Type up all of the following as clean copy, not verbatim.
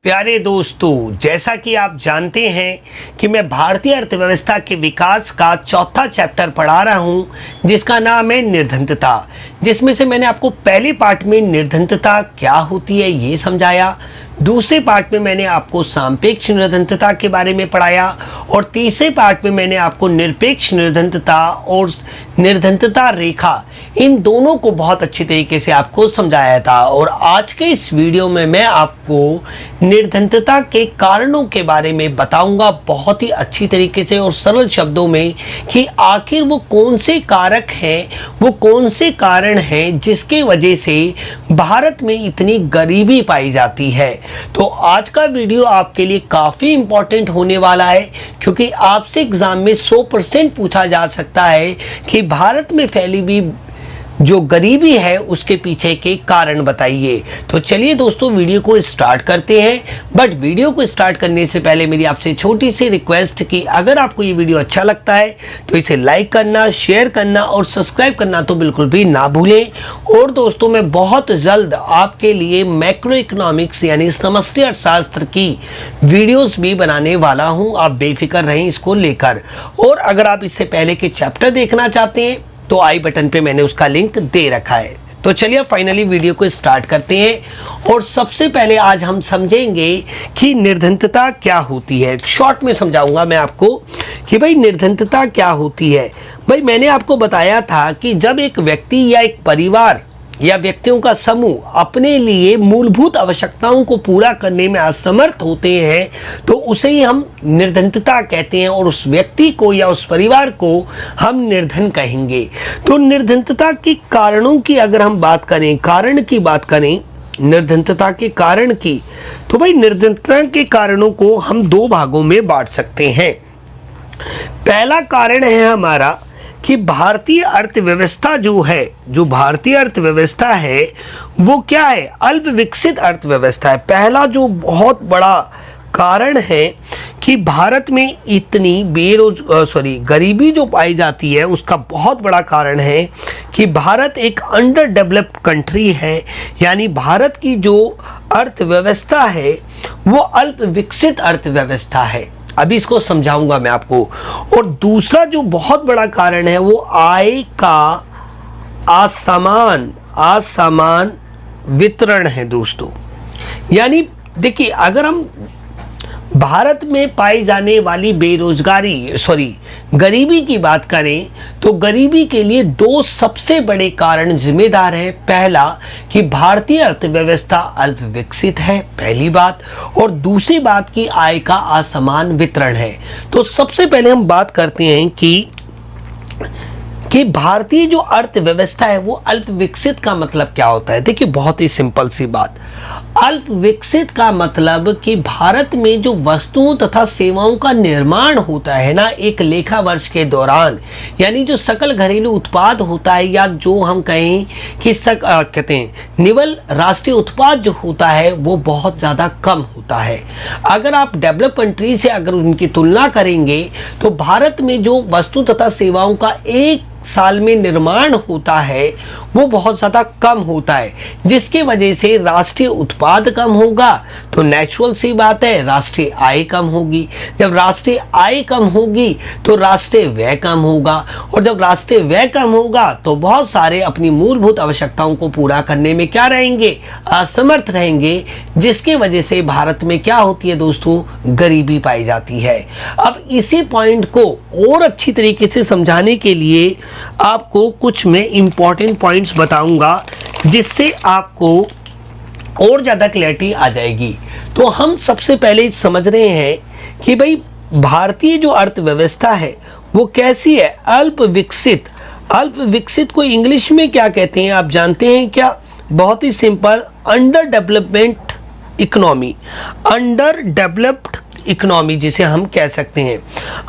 प्यारे दोस्तों, जैसा कि आप जानते हैं कि मैं भारतीय अर्थव्यवस्था के विकास का चौथा चैप्टर पढ़ा रहा हूं जिसका नाम है निर्धनता, जिसमें से मैंने आपको पहले पार्ट में निर्धनता क्या होती है ये समझाया, दूसरे पार्ट में मैंने आपको सापेक्ष निर्धनता के बारे में पढ़ाया और तीसरे पार्ट में मैंने आपको निरपेक्ष निर्धनता और निर्धनता रेखा इन दोनों को बहुत अच्छी तरीके से आपको समझाया था। और आज के इस वीडियो में मैं आपको निर्धनता के कारणों के बारे में बताऊंगा बहुत ही अच्छी तरीके से और सरल शब्दों में कि आखिर वो कौन से कारक हैं, वो कौन से कारण हैं जिसके वजह से भारत में इतनी गरीबी पाई जाती है। तो आज का वीडियो आपके लिए काफ़ी इम्पोर्टेंट होने वाला है क्योंकि आपसे एग्जाम में 100% पूछा जा सकता है कि भारत में फैली हुई जो गरीबी है उसके पीछे के कारण बताइए। तो चलिए दोस्तों वीडियो को स्टार्ट करते हैं। बट वीडियो को स्टार्ट करने से पहले मेरी आपसे छोटी सी रिक्वेस्ट कि अगर आपको ये वीडियो अच्छा लगता है तो इसे लाइक करना, शेयर करना और सब्सक्राइब करना तो बिल्कुल भी ना भूलें। और दोस्तों मैं बहुत जल्द आपके लिए मैक्रो इकोनॉमिक्स यानी समष्टि अर्थशास्त्र की वीडियोस भी बनाने वाला हूँ, आप बेफिक्र रहें इसको लेकर। और अगर आप इससे पहले के चैप्टर देखना चाहते हैं तो आई बटन पे मैंने उसका लिंक दे रखा है। तो चलिए फाइनली वीडियो को स्टार्ट करते हैं। और सबसे पहले आज हम समझेंगे कि निर्धनता क्या होती है। शॉर्ट में समझाऊंगा मैं आपको कि भाई निर्धनता क्या होती है। भाई मैंने आपको बताया था कि जब एक व्यक्ति या एक परिवार या व्यक्तियों का समूह अपने लिए मूलभूत आवश्यकताओं को पूरा करने में असमर्थ होते हैं तो उसे ही हम निर्धनता कहते हैं और उस व्यक्ति को या उस परिवार को हम निर्धन कहेंगे। तो निर्धनता के कारणों की अगर हम बात करें, कारण की बात करें निर्धनता के कारण की, तो भाई निर्धनता के कारणों को हम दो भागों में बांट सकते हैं। पहला कारण है हमारा कि भारतीय अर्थव्यवस्था जो भारतीय अर्थव्यवस्था है वो क्या है, अल्प विकसित अर्थव्यवस्था है। पहला जो बहुत बड़ा कारण है कि भारत में इतनी गरीबी जो पाई जाती है उसका बहुत बड़ा कारण है कि भारत एक अंडर डेवलप्ड कंट्री है, यानी भारत की जो अर्थव्यवस्था है वो अल्प विकसित अर्थव्यवस्था है। अभी इसको समझाऊंगा मैं आपको। और दूसरा जो बहुत बड़ा कारण है वो आय का असमान वितरण है दोस्तों। यानी देखिए अगर हम भारत में पाई जाने वाली गरीबी की बात करें तो गरीबी के लिए दो सबसे बड़े कारण जिम्मेदार हैं। पहला कि भारतीय अर्थव्यवस्था अल्प विकसित है, पहली बात, और दूसरी बात की आय का असमान वितरण है। तो सबसे पहले हम बात करते हैं कि भारतीय जो अर्थव्यवस्था है वो अल्प विकसित का मतलब क्या होता है। देखिए बहुत ही सिंपल सी बात, अल्प विकसित का मतलब कि भारत में जो वस्तुओं तथा सेवाओं का निर्माण होता है ना एक लेखा वर्ष के दौरान, यानी जो सकल घरेलू उत्पाद होता है या जो हम कहें कि कहते हैं निवल राष्ट्रीय उत्पाद जो होता है वो बहुत ज़्यादा कम होता है। अगर आप डेवलप कंट्री से अगर उनकी तुलना करेंगे तो भारत में जो वस्तु तथा सेवाओं का एक साल में निर्माण होता है वो बहुत ज़्यादा कम होता है, जिसके वजह से राष्ट्रीय उत्पाद कम होगा तो नेचुरल सी बात है राष्ट्रीय आय कम होगी। जब राष्ट्रीय आय कम होगी तो राष्ट्रीय व्यय कम होगा, और जब राष्ट्रीय व्यय कम होगा तो बहुत सारे अपनी मूलभूत आवश्यकताओं को पूरा करने में क्या रहेंगे, असमर्थ रहेंगे, जिसके वजह से भारत में क्या होती है दोस्तों, गरीबी पाई जाती है। अब इसी पॉइंट को और अच्छी तरीके से समझाने के लिए आपको कुछ मैं इंपॉर्टेंट पॉइंट्स बताऊंगा जिससे आपको और ज़्यादा क्लैरिटी आ जाएगी। तो हम सबसे पहले समझ रहे हैं कि भाई भारतीय जो अर्थव्यवस्था है वो कैसी है, अल्प विकसित। अल्प विकसित को इंग्लिश में क्या कहते हैं आप जानते हैं क्या, बहुत ही simple, under development economy, under developed economy जिसे हम कह सकते हैं।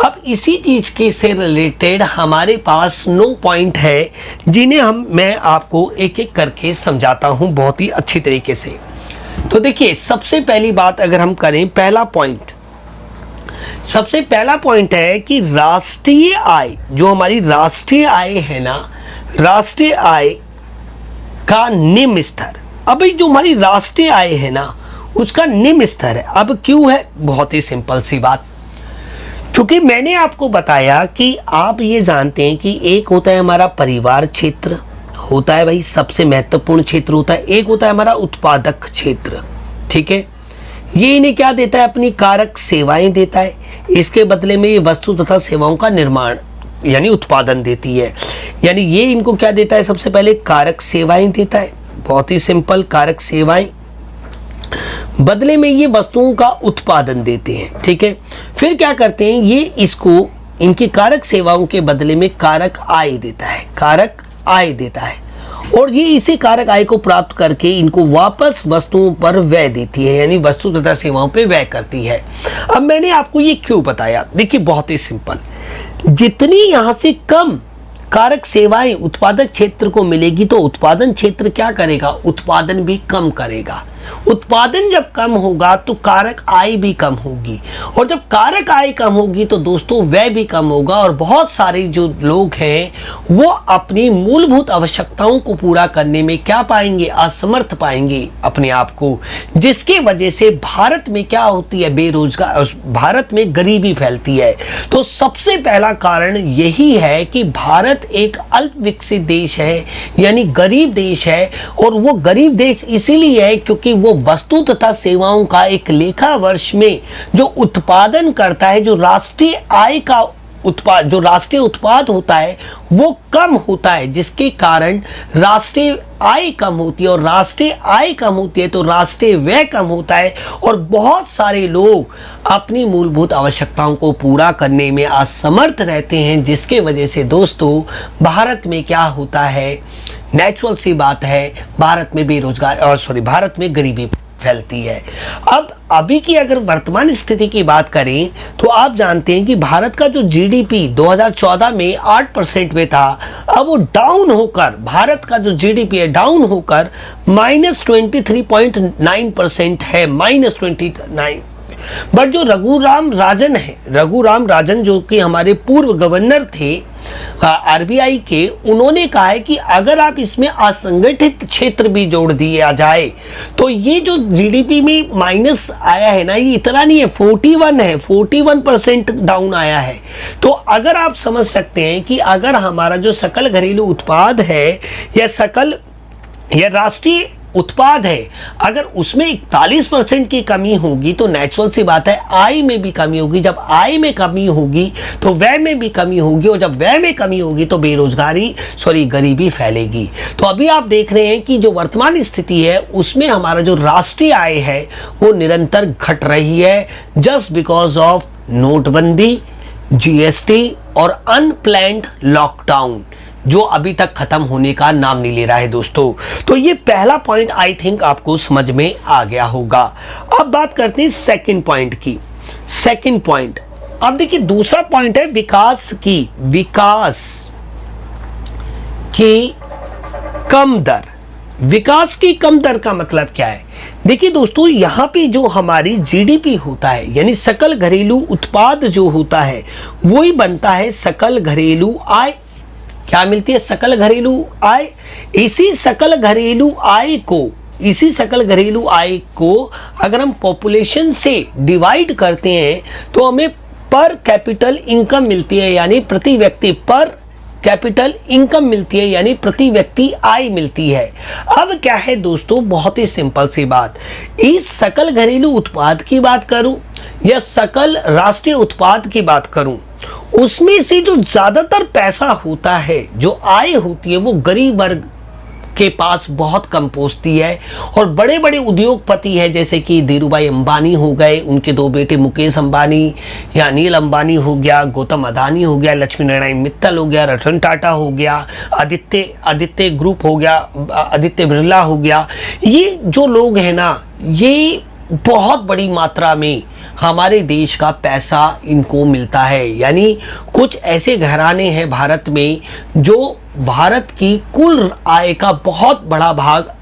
अब इसी चीज़ के से रिलेटेड हमारे पास 9 पॉइंट है जिन्हें मैं आपको एक एक करके समझाता हूं बहुत ही अच्छी तरीके से। तो देखिए सबसे पहली बात अगर हम करें, सबसे पहला पॉइंट है कि राष्ट्रीय आय, जो हमारी राष्ट्रीय आय है ना, राष्ट्रीय आय का निम्न स्तर। अब जो हमारी राष्ट्रीय आय है ना उसका निम्न स्तर है। अब क्यों है? बहुत ही सिंपल सी बात, क्योंकि मैंने आपको बताया कि आप ये जानते हैं कि एक होता है हमारा परिवार क्षेत्र, होता है भाई सबसे महत्वपूर्ण क्षेत्र होता है, एक होता है हमारा उत्पादक क्षेत्र, ठीक है। ये इन्हें क्या देता है? अपनी कारक सेवाएं देता है, इसके बदले में ये वस्तु तथा सेवाओं का निर्माण यानी उत्पादन देती है। यानी ये इनको क्या देता है? सबसे पहले कारक सेवाएं देता है, बहुत ही सिंपल, कारक सेवाएं, बदले में ये वस्तुओं का उत्पादन देते हैं, ठीक है। फिर क्या करते हैं? ये इसको इनकी कारक सेवाओं के बदले में कारक आय देता है, कारक आय देता है, और ये इसी कारक आय को प्राप्त करके इनको वापस वस्तुओं पर व्यय देती है, यानी वस्तु तथा सेवाओं पे व्यय करती है। अब मैंने आपको ये क्यों बताया? देखिए बहुत ही सिंपल, जितनी यहां से कम कारक सेवाएं उत्पादक क्षेत्र को मिलेगी तो उत्पादन क्षेत्र क्या करेगा? उत्पादन भी कम करेगा। उत्पादन जब कम होगा तो कारक आय भी कम होगी, और जब कारक आय कम होगी तो दोस्तों व्यय भी कम होगा, और बहुत सारे जो लोग हैं वो अपनी मूलभूत आवश्यकताओं को पूरा करने में क्या पाएंगे? असमर्थ पाएंगे अपने आप को, जिसकी वजह से भारत में क्या होती है? बेरोजगार, भारत में गरीबी फैलती है। तो सबसे पहला कारण यही है कि भारत एक अल्प विकसित देश है, यानी गरीब देश है, और वो गरीब देश इसीलिए है क्योंकि वो वस्तु तथा सेवाओं का एक लेखा वर्ष में जो उत्पादन करता है, जो राष्ट्रीय आय का उत्पाद, जो राष्ट्रीय उत्पाद होता है वो कम होता है, जिसके कारण राष्ट्रीय आय कम होती है, और राष्ट्रीय आय कम होती है तो राष्ट्रीय व्यय कम होता है, और बहुत सारे लोग अपनी मूलभूत आवश्यकताओं को पूरा करने में असमर्थ रहते हैं, जिसके वजह से दोस्तों भारत में क्या होता है? नेचुरल सी बात है, भारत में भारत में गरीबी फैलती है। अब अभी की अगर वर्तमान स्थिति की बात करें तो आप जानते हैं कि भारत का जो जीडीपी 2014 में 8% में था, अब वो डाउन होकर, भारत का जो जीडीपी है डाउन होकर -23.9% है, -29। बट जो रघुराम राजन है, रघुराम राजन जो कि हमारे पूर्व गवर्नर थे आरबीआई के, उन्होंने कहा है कि अगर आप इसमें असंगठित क्षेत्र भी जोड़ दिया जाए तो ये जो जीडीपी में माइनस आया है ना, ये इतना नहीं है, 41 है, 41% डाउन आया है। तो अगर आप समझ सकते हैं कि अगर हमारा जो सकल घरेलू उत्पाद है या राष्ट्रीय उत्पाद है, अगर उसमें 41% की कमी होगी तो नेचुरल सी बात है आय में भी कमी होगी। जब आय में कमी होगी तो व्यय में भी कमी होगी, और जब व्यय में कमी होगी तो गरीबी फैलेगी। तो अभी आप देख रहे हैं कि जो वर्तमान स्थिति है उसमें हमारा जो राष्ट्रीय आय है वो निरंतर घट रही है, जस्ट बिकॉज ऑफ नोटबंदी, जीएसटी और अनप्लैन्ड लॉकडाउन, जो अभी तक खत्म होने का नाम नहीं ले रहा है दोस्तों। तो ये पहला पॉइंट आई थिंक आपको समझ में आ गया होगा। अब बात करते हैं सेकंड पॉइंट की। सेकंड पॉइंट, अब देखिए दूसरा पॉइंट है विकास की कम दर। विकास की कम दर का मतलब क्या है? देखिए दोस्तों, यहाँ पे जो हमारी जीडीपी होता है यानी सकल घरेलू उत्पाद जो होता है वही बनता है सकल घरेलू आय। क्या मिलती है? सकल घरेलू आय। इसी सकल घरेलू आय को अगर हम पॉपुलेशन से डिवाइड करते हैं तो हमें पर कैपिटल इनकम मिलती है, यानी प्रति व्यक्ति पर कैपिटल इनकम मिलती है, यानी प्रति व्यक्ति आय मिलती है। अब क्या है दोस्तों, बहुत ही सिंपल सी बात, इस सकल घरेलू उत्पाद की बात करूं या सकल राष्ट्रीय उत्पाद की बात करूं, उसमें से जो ज्यादातर पैसा होता है, जो आय होती है, वो गरीब वर्ग के पास बहुत कम पहुंचती है। और बड़े बड़े उद्योगपति हैं जैसे कि धीरूभाई अंबानी हो गए, उनके दो बेटे मुकेश अंबानी या अनिल अंबानी हो गया, गौतम अदानी हो गया, लक्ष्मी नारायण मित्तल हो गया, रतन टाटा हो गया, आदित्य ग्रुप हो गया, आदित्य बिरला हो गया, ये जो लोग हैं ना, ये बहुत बड़ी मात्रा में हमारे देश का पैसा इनको मिलता है। यानी कुछ ऐसे घराने हैं भारत में जो भारत की कुल आय का बहुत बड़ा भाग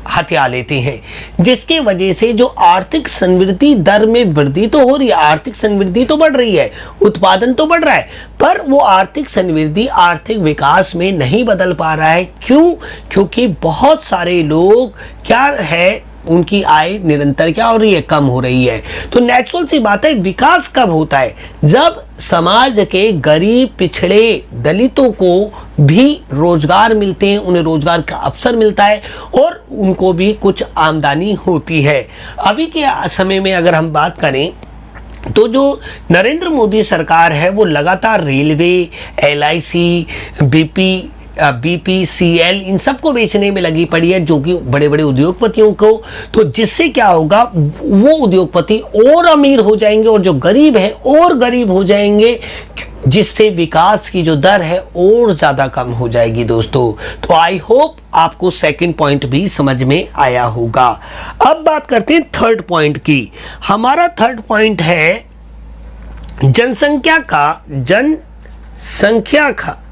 हथिया लेते हैं, जिसके वजह से जो आर्थिक समृद्धि दर में वृद्धि तो हो रही है, आर्थिक समृद्धि तो बढ़ रही है, उत्पादन तो बढ़ रहा है, पर वो आर्थिक समृद्धि आर्थिक विकास में नहीं बदल पा रहा है। क्यों? क्योंकि बहुत सारे लोग क्या है, उनकी आय निरंतर क्या हो रही है, कम हो रही है। तो नेचुरल सी बात है, विकास कब होता है, जब समाज के गरीब, पिछड़े, दलितों को भी रोजगार मिलते हैं, उन्हें रोजगार का अवसर मिलता है और उनको भी कुछ आमदनी होती है। अभी के समय में अगर हम बात करें तो जो नरेंद्र मोदी सरकार है वो लगातार रेलवे, LIC, BPCL इन सबको बेचने में लगी पड़ी है, जो कि बड़े बड़े उद्योगपतियों को, तो जिससे क्या होगा, वो उद्योगपति और अमीर हो जाएंगे और जो गरीब हैं और गरीब हो जाएंगे, जिससे विकास की जो दर है और ज़्यादा कम हो जाएगी दोस्तों। तो आई होप आपको सेकंड पॉइंट भी समझ में आया होगा। अब बात करते हैं थर्ड पॉइंट की। हमारा थर्ड पॉइंट है जनसंख्या का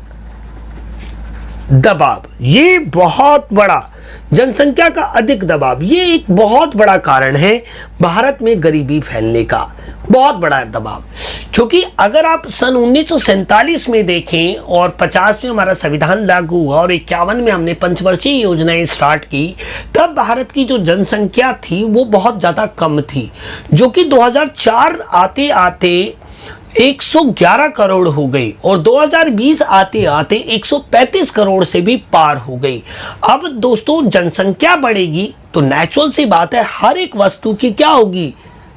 दबाव। ये बहुत बड़ा, जनसंख्या का अधिक दबाव, ये एक बहुत बड़ा कारण है भारत में गरीबी फैलने का, बहुत बड़ा दबाव। क्योंकि अगर आप सन 1947 में देखें और 50 में हमारा संविधान लागू हुआ और 51 में हमने पंचवर्षीय योजनाएं स्टार्ट की, तब भारत की जो जनसंख्या थी वो बहुत ज़्यादा कम थी, जो कि 2004 आते आते 111 करोड़ हो गई और 2020 आते आते 135 करोड़ से भी पार हो गई। अब दोस्तों जनसंख्या बढ़ेगी तो नेचुरल सी बात है, हर एक वस्तु की क्या होगी,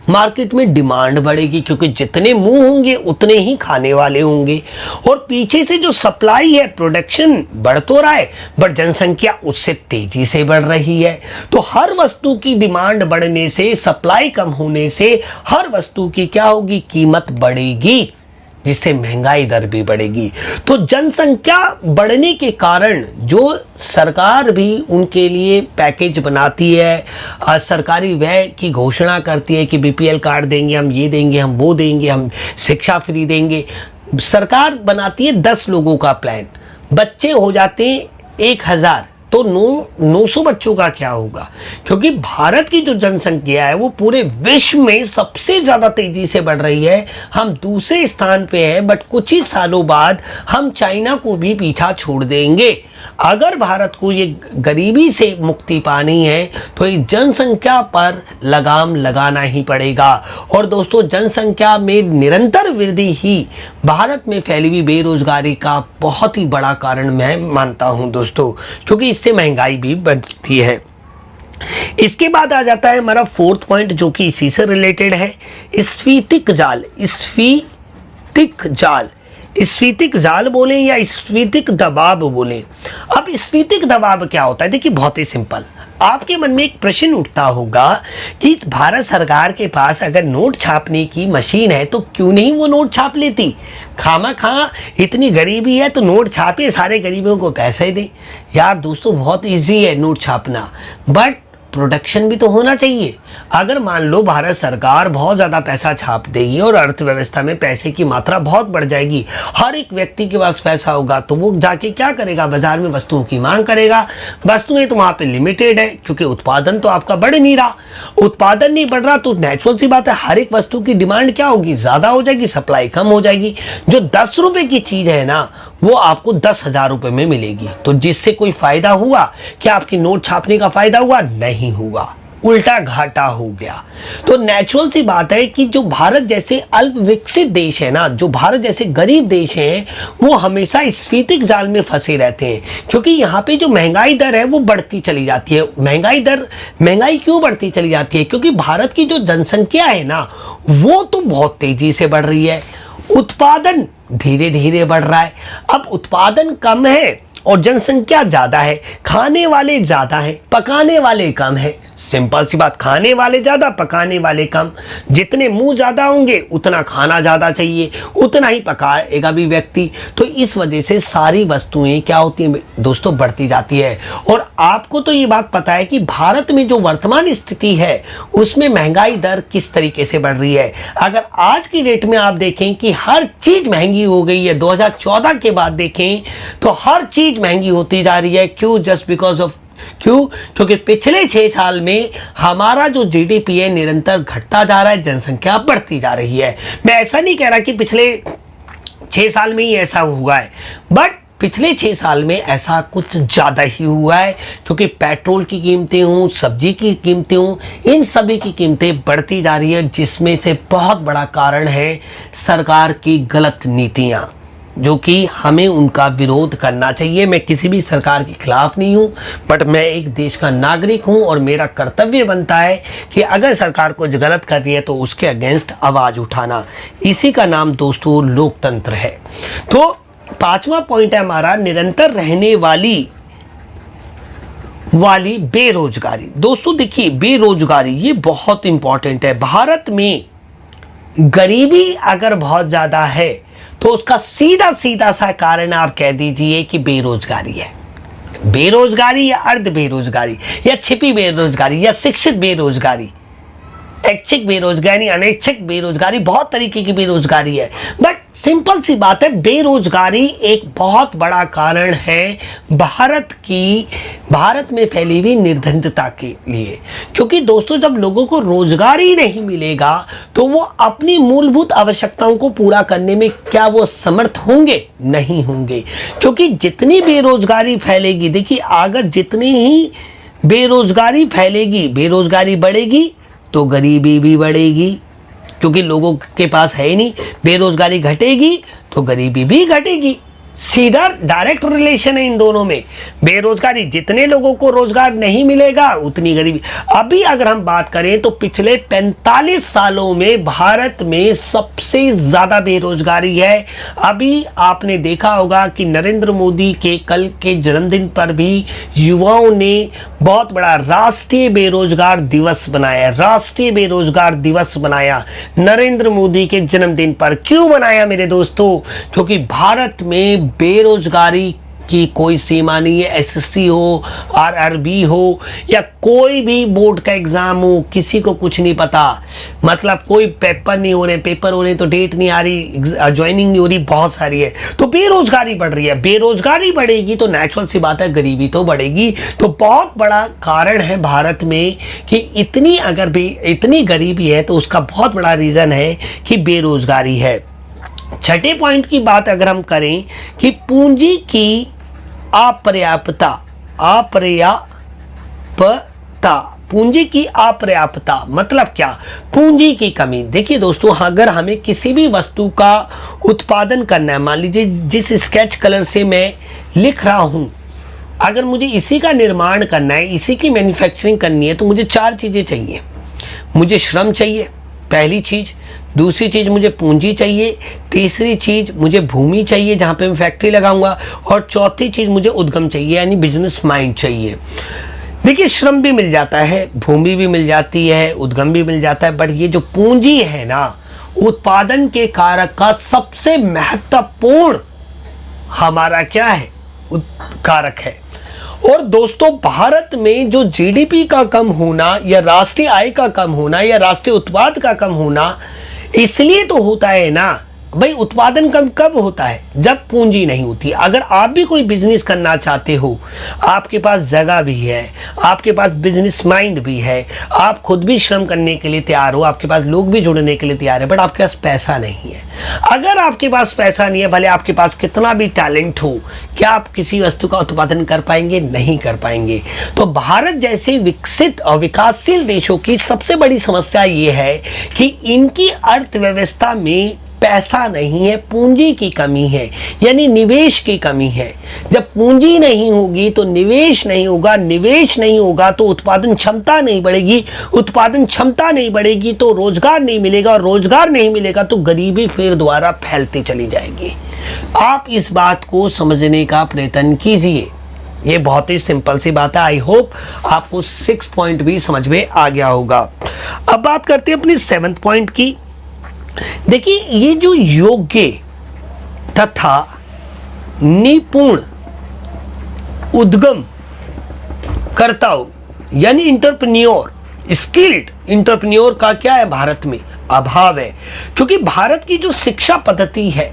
मार्केट में डिमांड बढ़ेगी, क्योंकि जितने मुंह होंगे उतने ही खाने वाले होंगे। और पीछे से जो सप्लाई है, प्रोडक्शन बढ़ तो रहा है बट जनसंख्या उससे तेजी से बढ़ रही है। तो हर वस्तु की डिमांड बढ़ने से, सप्लाई कम होने से हर वस्तु की क्या होगी, कीमत बढ़ेगी, जिससे महंगाई दर भी बढ़ेगी। तो जनसंख्या बढ़ने के कारण जो सरकार भी उनके लिए पैकेज बनाती है, सरकारी व्यय की घोषणा करती है कि BPL कार्ड देंगे, हम ये देंगे, हम वो देंगे, हम शिक्षा फ्री देंगे। सरकार बनाती है 10 लोगों का प्लान, बच्चे हो जाते हैं 1000, तो 900 बच्चों का क्या होगा। क्योंकि भारत की जो जनसंख्या है वो पूरे विश्व में सबसे ज़्यादा तेजी से बढ़ रही है। हम दूसरे स्थान पे हैं, बट कुछ ही सालों बाद हम चाइना को भी पीछा छोड़ देंगे। अगर भारत को ये गरीबी से मुक्ति पानी है तो ये जनसंख्या पर लगाम लगाना ही पड़ेगा। और दोस्तों जनसंख्या में निरंतर वृद्धि ही भारत में फैली हुई बेरोजगारी का बहुत ही बड़ा कारण मैं मानता हूं दोस्तों, क्योंकि इससे महंगाई भी बढ़ती है। इसके बाद आ जाता है हमारा फोर्थ पॉइंट, जो कि इसी से रिलेटेड है, स्फीतिक जाल। स्फीतिक जाल बोलें या स्फीतिक दबाव बोलें। अब स्फीतिक दबाव क्या होता है, देखिए बहुत ही सिंपल। आपके मन में एक प्रश्न उठता होगा कि भारत सरकार के पास अगर नोट छापने की मशीन है तो क्यों नहीं वो नोट छाप लेती, खामा इतनी गरीबी है तो नोट छापे, सारे गरीबों को पैसे दें। यार दोस्तों बहुत इजी है नोट छापना, बट प्रोडक्शन भी तो होना चाहिए। अगर मान लो भारत सरकार बहुत ज़्यादा पैसा छाप देगी और अर्थव्यवस्था में पैसे की मात्रा बहुत बढ़ जाएगी, हर एक व्यक्ति के पास पैसा होगा, तो वो जाके क्या करेगा, बाजार में वस्तुओं की मांग करेगा। वस्तुएं तो वहाँ पे लिमिटेड है, क्योंकि उत्पादन तो आपका बढ़ नहीं रहा। उत्पादन नहीं बढ़ रहा तो नेचुरल सी बात है हर एक वस्तु की डिमांड क्या होगी, ज़्यादा हो जाएगी, सप्लाई कम हो जाएगी। जो 10 रुपए की चीज़ है ना वो आपको 10,000 रुपए में मिलेगी। तो जिससे कोई फायदा हुआ क्या, आपकी नोट छापने का फायदा हुआ, नहीं हुआ, उल्टा घाटा हो गया। तो नेचुरल सी बात है कि जो भारत जैसे अल्प विकसित देश है ना, जो भारत जैसे गरीब देश हैं, वो हमेशा स्फीतिक जाल में फंसे रहते हैं, क्योंकि यहाँ पे जो महंगाई दर है वो बढ़ती चली जाती है। महंगाई क्यों बढ़ती चली जाती है, क्योंकि भारत की जो जनसंख्या है ना वो तो बहुत तेजी से बढ़ रही है, उत्पादन धीरे धीरे बढ़ रहा है। अब उत्पादन कम है और जनसंख्या ज्यादा है, खाने वाले ज्यादा हैं, पकाने वाले कम है। सिंपल सी बात, खाने वाले ज्यादा, पकाने वाले कम। जितने मुंह ज्यादा होंगे उतना खाना ज्यादा चाहिए, उतना ही पकाएगा भी व्यक्ति। तो इस वजह से सारी वस्तुएं क्या होती हैं दोस्तों, बढ़ती जाती है। और आपको तो ये बात पता है कि भारत में जो वर्तमान स्थिति है उसमें महंगाई दर किस तरीके से बढ़ रही है। अगर आज की डेट में आप देखें कि हर चीज महंगी हो गई है, 2014 के बाद देखें तो हर चीज महंगी होती जा रही है। क्यों? जस्ट बिकॉज ऑफ क्यों? क्योंकि पिछले 6 साल में हमारा जो GDP है निरंतर घटता जा रहा है, जनसंख्या बढ़ती जा रही है। मैं ऐसा नहीं कह रहा कि पिछले 6 साल में ही ऐसा हुआ है, बट पिछले 6 साल में ऐसा कुछ ज़्यादा ही हुआ है, क्योंकि पेट्रोल की कीमतें हों, सब्जी की कीमतें हों, इन सभी की कीमतें बढ़ती जा रही है, जिसमें से बहुत बड़ा कारण है सरकार की गलत नीतियाँ, जो कि हमें उनका विरोध करना चाहिए। मैं किसी भी सरकार के खिलाफ नहीं हूँ, बट मैं एक देश का नागरिक हूँ और मेरा कर्तव्य बनता है कि अगर सरकार कुछ गलत कर रही है तो उसके अगेंस्ट आवाज़ उठाना। इसी का नाम दोस्तों लोकतंत्र है। तो 5वां पॉइंट है हमारा, निरंतर रहने वाली बेरोजगारी। दोस्तों देखिए, बेरोजगारी ये बहुत इंपॉर्टेंट है। भारत में गरीबी अगर बहुत ज़्यादा है तो उसका सीधा सीधा सा कारण आप कह दीजिए कि बेरोजगारी है। बेरोजगारी या अर्ध बेरोजगारी या छिपी बेरोजगारी या शिक्षित बेरोजगारी, ऐच्छिक बेरोजगारी, अनैच्छिक बेरोजगारी, बहुत तरीके की बेरोजगारी है। बट सिंपल सी बात है, बेरोजगारी एक बहुत बड़ा कारण है भारत में फैली हुई निर्धनता के लिए। क्योंकि दोस्तों, जब लोगों को रोजगार ही नहीं मिलेगा तो वो अपनी मूलभूत आवश्यकताओं को पूरा करने में क्या वो समर्थ होंगे? नहीं होंगे। क्योंकि जितनी बेरोजगारी फैलेगी, देखिए अगर जितनी ही बेरोजगारी फैलेगी, बेरोजगारी बढ़ेगी तो गरीबी भी बढ़ेगी, क्योंकि लोगों के पास है ही नहीं। बेरोजगारी घटेगी तो गरीबी भी घटेगी। सीधा डायरेक्ट रिलेशन है इन दोनों में। बेरोजगारी, जितने लोगों को रोजगार नहीं मिलेगा उतनी गरीबी। अभी अगर हम बात करें तो पिछले 45 सालों में भारत में सबसे ज्यादा बेरोजगारी है। अभी आपने देखा होगा कि नरेंद्र मोदी के कल के जन्मदिन पर भी युवाओं ने बहुत बड़ा राष्ट्रीय बेरोजगार दिवस बनाया। राष्ट्रीय बेरोजगार दिवस बनाया नरेंद्र मोदी के जन्मदिन पर। क्यों बनाया मेरे दोस्तों? क्योंकि भारत में बेरोजगारी की कोई सीमा नहीं है। एसएससी हो, आरआरबी हो या कोई भी बोर्ड का एग्जाम हो, किसी को कुछ नहीं पता। मतलब कोई पेपर नहीं हो रहे, पेपर हो रहे तो डेट नहीं आ रही, ज्वाइनिंग नहीं हो रही, बहुत सारी है। तो बेरोजगारी बढ़ रही है। बेरोजगारी बढ़ेगी तो नेचुरल सी बात है गरीबी तो बढ़ेगी। तो बहुत बड़ा कारण है भारत में कि इतनी गरीबी है, तो उसका बहुत बड़ा रीजन है कि बेरोजगारी है। छठे पॉइंट की बात अगर हम करें कि पूंजी की अपर्याप्तता, पूंजी की अपर्याप्तता मतलब क्या? पूंजी की कमी। देखिए दोस्तों, अगर हमें किसी भी वस्तु का उत्पादन करना है, मान लीजिए जिस स्केच कलर से मैं लिख रहा हूं, अगर मुझे इसी का निर्माण करना है, इसी की मैन्युफैक्चरिंग करनी है, तो मुझे 4 चीजें चाहिए। मुझे श्रम चाहिए, पहली चीज। दूसरी चीज मुझे पूंजी चाहिए। तीसरी चीज मुझे भूमि चाहिए जहां पे मैं फैक्ट्री लगाऊंगा। और चौथी चीज मुझे उद्यम चाहिए, यानी बिजनेस माइंड चाहिए। देखिए, श्रम भी मिल जाता है, भूमि भी मिल जाती है, उद्यम भी मिल जाता है, बट ये जो पूंजी है ना, उत्पादन के कारक का सबसे महत्वपूर्ण हमारा क्या है? कारक है। और दोस्तों, भारत में जो जीडीपी का कम होना या राष्ट्रीय आय का कम होना या राष्ट्रीय उत्पाद का कम होना इसलिए तो होता है ना भाई। उत्पादन कब होता है? जब पूंजी नहीं होती। अगर आप भी कोई बिजनेस करना चाहते हो, आपके पास जगह भी है, आपके पास बिजनेस माइंड भी है, आप खुद भी श्रम करने के लिए तैयार हो, आपके पास लोग भी जुड़ने के लिए तैयार है, बट आपके पास पैसा नहीं है। अगर आपके पास पैसा नहीं है, भले आपके पास कितना भी टैलेंट हो, क्या आप किसी वस्तु का उत्पादन कर पाएंगे? नहीं कर पाएंगे। तो भारत जैसे विकसित और विकासशील देशों की सबसे बड़ी समस्या ये है कि इनकी अर्थव्यवस्था में पैसा नहीं है, पूंजी की कमी है, यानी निवेश की कमी है। जब पूंजी नहीं होगी तो निवेश नहीं होगा, निवेश नहीं होगा तो उत्पादन क्षमता नहीं बढ़ेगी, उत्पादन क्षमता नहीं बढ़ेगी तो रोजगार नहीं मिलेगा, और रोजगार नहीं मिलेगा तो गरीबी फिर दोबारा फैलती चली जाएगी। आप इस बात को समझने का प्रयत्न कीजिए। ये बहुत ही सिंपल सी बात है। आई होप आपको 6 पॉइंट भी समझ में आ गया होगा। अब बात करते हैं अपनी 7th पॉइंट की। देखिए, ये जो योग्य तथा निपुण उद्यम कर्ताओं यानी इंटरप्रेन्योर, स्किल्ड इंटरप्रेन्योर का क्या है? भारत में अभाव है। क्योंकि भारत की जो शिक्षा पद्धति है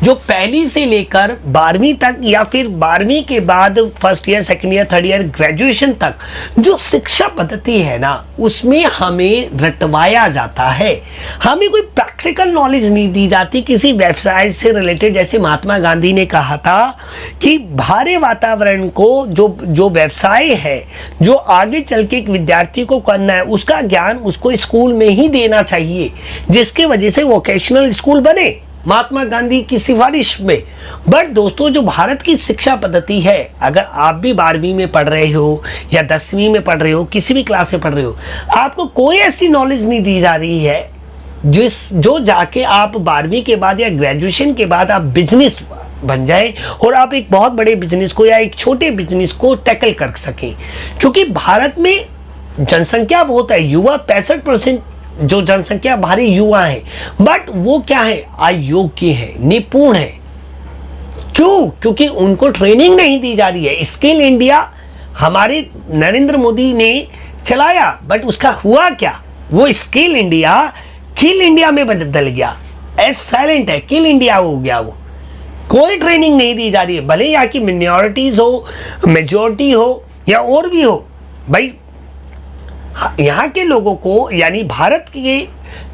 जो पहली से लेकर 12वीं तक या फिर 12वीं के बाद first year, second year, third year, graduation तक जो शिक्षा पद्धति है ना, उसमें हमें रटवाया जाता है। हमें कोई प्रैक्टिकल नॉलेज नहीं दी जाती किसी व्यवसाय से रिलेटेड। जैसे महात्मा गांधी ने कहा था कि बाहरी वातावरण को जो व्यवसाय है, जो आगे चल के एक विद्यार्थी को करना है, उसका ज्ञान उसको स्कूल में ही देना चाहिए, जिसके वजह से वोकेशनल स्कूल बने महात्मा गांधी की सिफारिश में। बट दोस्तों, जो भारत की शिक्षा पद्धति है, अगर आप भी 12वीं में पढ़ रहे हो या 10वीं में पढ़ रहे हो, किसी भी क्लास में पढ़ रहे हो, आपको कोई ऐसी नॉलेज नहीं दी जा रही है जो जाके आप 12वीं के बाद या ग्रेजुएशन के बाद आप बिजनेस बन जाए और आप एक बहुत बड़े बिजनेस को या एक छोटे बिजनेस को टैकल कर सकें। क्योंकि भारत में जनसंख्या बहुत है, युवा 65% जो जनसंख्या भारी युवा है, बट वो क्या है, अयोग्य है, निपुण है। क्यों? क्योंकि उनको ट्रेनिंग नहीं दी जा रही है। स्किल इंडिया हमारे नरेंद्र मोदी ने चलाया, बट उसका हुआ क्या? वो स्किल इंडिया किल इंडिया में बदल गया। एस साइलेंट है, किल इंडिया हो गया। वो कोई ट्रेनिंग नहीं दी जा रही है, भले यहाँ की मिनॉरिटीज हो, मेजोरिटी हो या और भी हो। भाई यहाँ के लोगों को, यानी भारत के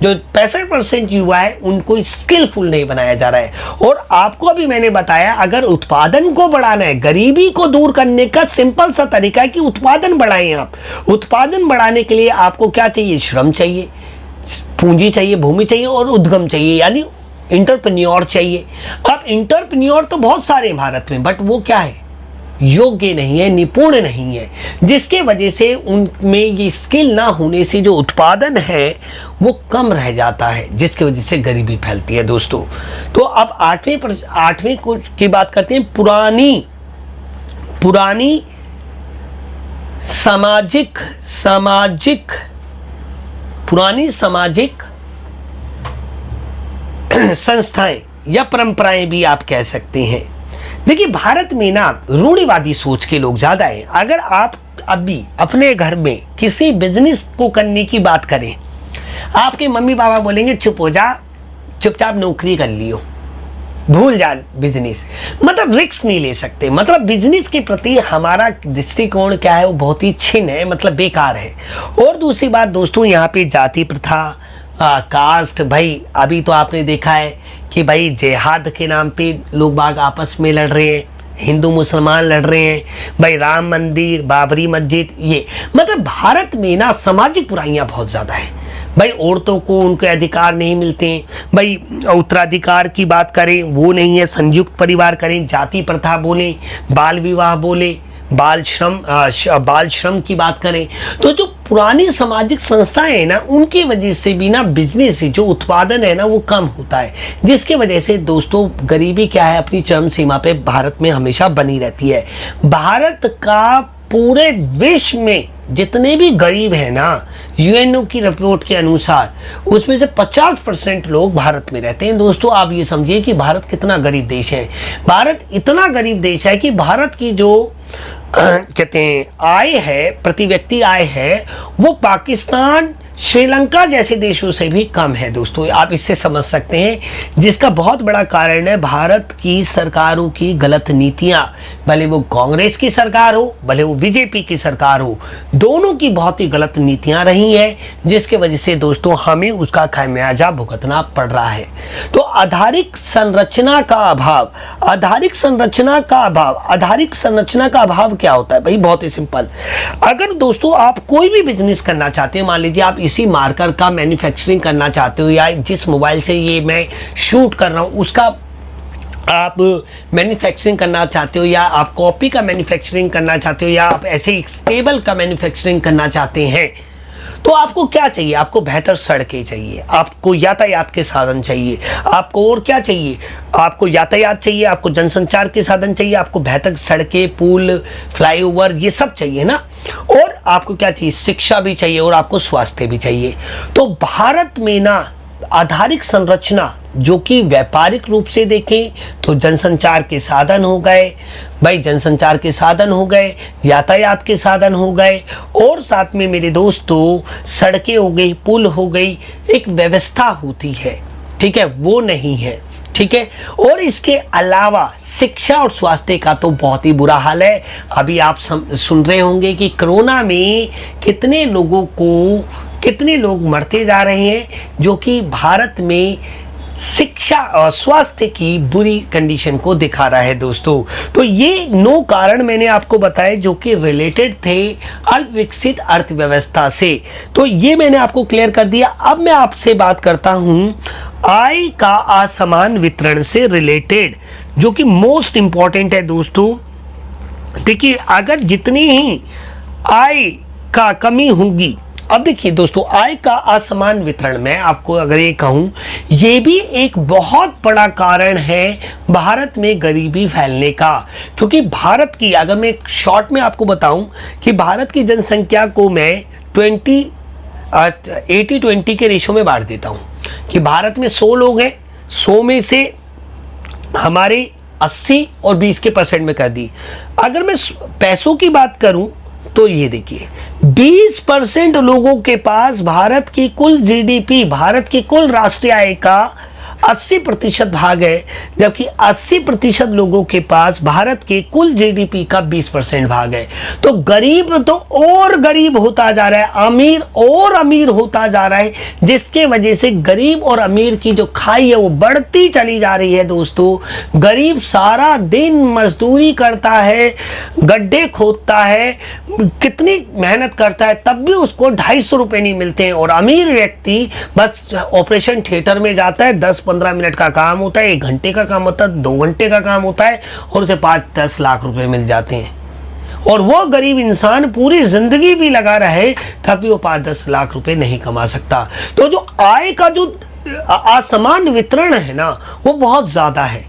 जो 65% युवा है, उनको स्किलफुल नहीं बनाया जा रहा है। और आपको अभी मैंने बताया, अगर उत्पादन को बढ़ाना है, गरीबी को दूर करने का सिंपल सा तरीका है कि उत्पादन बढ़ाएं। आप उत्पादन बढ़ाने के लिए आपको क्या चाहिए? श्रम चाहिए, पूंजी चाहिए, भूमि चाहिए और उद्यम चाहिए, यानी इंटरप्रेन्योर चाहिए। अब इंटरप्रेन्योर तो बहुत सारे हैं भारत में, बट वो क्या है? योग्य नहीं है, निपुण नहीं है, जिसके वजह से उनमें ये स्किल ना होने से जो उत्पादन है वो कम रह जाता है, जिसकी वजह से गरीबी फैलती है दोस्तों। तो अब आठवीं की बात करते हैं। पुरानी सामाजिक संस्थाएं या परंपराएं भी आप कह सकते हैं। देखिए, भारत में ना रूढ़िवादी सोच के लोग ज्यादा हैं। अगर आप अभी अपने घर में किसी बिजनेस को करने की बात करें, आपके मम्मी पापा बोलेंगे चुप हो जा, चुपचाप नौकरी कर लियो, भूल जा बिजनेस। मतलब रिस्क नहीं ले सकते। मतलब बिजनेस के प्रति हमारा दृष्टिकोण क्या है? वो बहुत ही छिन्न है, मतलब बेकार है। और दूसरी बात दोस्तों, यहाँ पे जाति प्रथा, कास्ट, भाई अभी तो आपने देखा है कि भाई जिहाद के नाम पे लोग बाग आपस में लड़ रहे हैं, हिंदू मुसलमान लड़ रहे हैं, भाई राम मंदिर, बाबरी मस्जिद, ये मतलब भारत में ना सामाजिक बुराइयां बहुत ज़्यादा है। भाई औरतों को उनके अधिकार नहीं मिलते हैं, भाई उत्तराधिकार की बात करें वो नहीं है, संयुक्त परिवार करें, जाति प्रथा बोले, बाल विवाह बोले, बाल श्रम की बात करें, तो जो पुरानी सामाजिक संस्थाएं हैं ना, उनकी वजह से भी ना बिजनेस से जो उत्पादन है ना वो कम होता है, जिसके वजह से दोस्तों गरीबी क्या है, अपनी चरम सीमा पे भारत में हमेशा बनी रहती है। भारत का पूरे विश्व में जितने भी गरीब हैं ना, यूएनओ की रिपोर्ट के अनुसार उसमें से 50% लोग भारत में रहते हैं। दोस्तों आप ये समझिए कि भारत कितना गरीब देश है। भारत इतना गरीब देश है कि भारत की जो कहते हैं आय है, प्रति व्यक्ति आय है, वो पाकिस्तान, श्रीलंका जैसे देशों से भी कम है। दोस्तों आप इससे समझ सकते हैं, जिसका बहुत बड़ा कारण है भारत की सरकारों की गलत नीतियां। भले वो कांग्रेस की सरकार हो, भले वो बीजेपी की सरकार हो, दोनों की बहुत ही गलत नीतियां रही हैं, जिसके वजह से दोस्तों हमें उसका खामियाजा भुगतना पड़ रहा है। तो आधारिक संरचना का अभाव, आधारिक संरचना का अभाव क्या होता है भाई? बहुत ही सिंपल। अगर दोस्तों आप कोई भी बिजनेस करना चाहते हैं, मान लीजिए आप इसी मार्कर का मैन्युफैक्चरिंग करना चाहते हो, या जिस मोबाइल से ये मैं शूट कर रहा हूँ उसका आप मैन्युफैक्चरिंग करना चाहते हो, या आप कॉपी का मैन्युफैक्चरिंग करना चाहते हो, या आप ऐसे एक केबल का मैन्युफैक्चरिंग करना चाहते हैं, तो आपको क्या चाहिए? आपको बेहतर सड़कें चाहिए, आपको यातायात के साधन चाहिए, आपको और क्या चाहिए? आपको यातायात चाहिए, आपको जनसंचार के साधन चाहिए, आपको बेहतर सड़कें, पुल, फ्लाईओवर, ये सब चाहिए ना। और आपको क्या चाहिए? शिक्षा भी चाहिए और आपको स्वास्थ्य भी चाहिए। तो भारत में ना आधारिक संरचना, जो कि व्यापारिक रूप से देखें तो जनसंचार के साधन हो गए, भाई जनसंचार के साधन हो गए, यातायात के साधन हो गए, और साथ में मेरे दोस्तों सड़कें हो गई, पुल हो गई, एक व्यवस्था होती है, ठीक है, वो नहीं है। ठीक है। और इसके अलावा शिक्षा और स्वास्थ्य का तो बहुत ही बुरा हाल है। अभी आप सुन रहे होंगे कि कोरोना में कितने लोग मरते जा रहे हैं, जो कि भारत में शिक्षा और स्वास्थ्य की बुरी कंडीशन को दिखा रहा है दोस्तों। तो ये 9 कारण मैंने आपको बताए जो कि रिलेटेड थे अल्पविकसित अर्थव्यवस्था से। तो ये मैंने आपको क्लियर कर दिया। अब मैं आपसे बात करता हूं आय का असमान वितरण से रिलेटेड, जो कि मोस्ट इंपॉर्टेंट है दोस्तों। देखिए, अगर जितनी ही आय का कमी होगी, अब देखिए दोस्तों, आय का असमान वितरण में आपको अगर ये कहूं, ये भी एक बहुत बड़ा कारण है भारत में गरीबी फैलने का। क्योंकि भारत की, अगर मैं शॉर्ट में आपको बताऊं कि भारत की जनसंख्या को मैं 80-20 के रेशो में बांट देता हूं कि भारत में 100 लोग हैं, 100 में से हमारे 80 और 20 के % में कर दी। अगर मैं पैसों की बात करूं तो ये देखिए 20% लोगों के पास भारत की कुल जीडीपी, भारत की कुल राष्ट्रीय आय का 80% भाग है, जबकि 80% लोगों के पास भारत के कुल जीडीपी का 20% भाग है। तो गरीब तो और गरीब होता जा रहा है, अमीर और अमीर होता जा रहा है, जिसके वजह से गरीब और अमीर की जो खाई है वो बढ़ती चली जा रही है दोस्तों। गरीब सारा दिन मजदूरी करता है, गड्ढे खोदता है, कितनी मेहनत करता है, तब भी उसको 250 रुपये नहीं मिलते हैं। और अमीर व्यक्ति बस ऑपरेशन थिएटर में जाता है, 10-15 मिनट का काम होता है, 1 घंटे का काम होता है, 2 घंटे का काम होता है, और उसे 5-10 लाख रुपए मिल जाते हैं। और वो गरीब इंसान पूरी जिंदगी भी लगा रहे तब भी वो 5-10 लाख रुपए नहीं कमा सकता। तो जो आय का जो असमान वितरण है ना, वो बहुत ज्यादा है,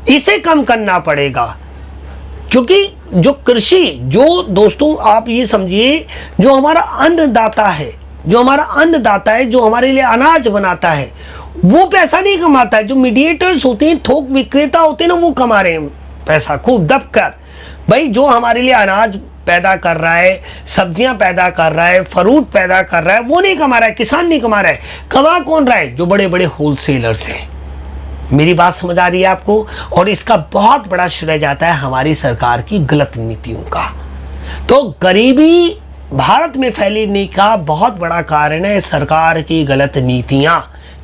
इसे कम करना पड़ेगा। क्योंकि जो कृषि, जो दोस्तों आप ये समझिए, जो हमारा अन्नदाता है, जो हमारे लिए अनाज बनाता है, वो पैसा नहीं कमाता है। जो मीडिएटर्स होते हैं, थोक विक्रेता होते हैं ना, वो कमा रहे हैं पैसा खूब दबकर। भाई जो हमारे लिए अनाज पैदा कर रहा है, सब्जियां पैदा कर रहा है, फ्रूट पैदा कर रहा है, वो नहीं कमा रहा है, किसान नहीं कमा रहा है। कमा कौन रहा है? जो बड़े बड़े होलसेलर्स हैं। मेरी बात समझ आ रही है आपको? और इसका बहुत बड़ा श्रेय जाता है हमारी सरकार की गलत नीतियों का। तो गरीबी भारत में फैलने का बहुत बड़ा कारण है सरकार की गलत नीतियां,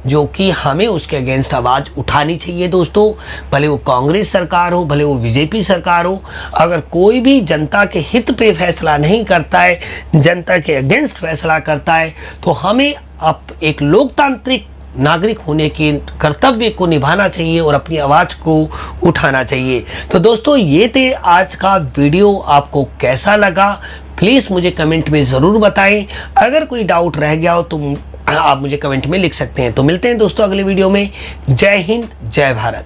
जो कि हमें उसके अगेंस्ट आवाज उठानी चाहिए दोस्तों। भले वो कांग्रेस सरकार हो, भले वो बीजेपी सरकार हो, अगर कोई भी जनता के हित पे फैसला नहीं करता है, जनता के अगेंस्ट फैसला करता है, तो हमें अब एक लोकतांत्रिक नागरिक होने के कर्तव्य को निभाना चाहिए और अपनी आवाज को उठाना चाहिए। तो दोस्तों, ये थे आज का वीडियो। आपको कैसा लगा प्लीज मुझे कमेंट में जरूर बताएं। अगर कोई डाउट रह गया हो तो आप मुझे कमेंट में लिख सकते हैं। तो मिलते हैं दोस्तों अगले वीडियो में। जय हिंद, जय भारत।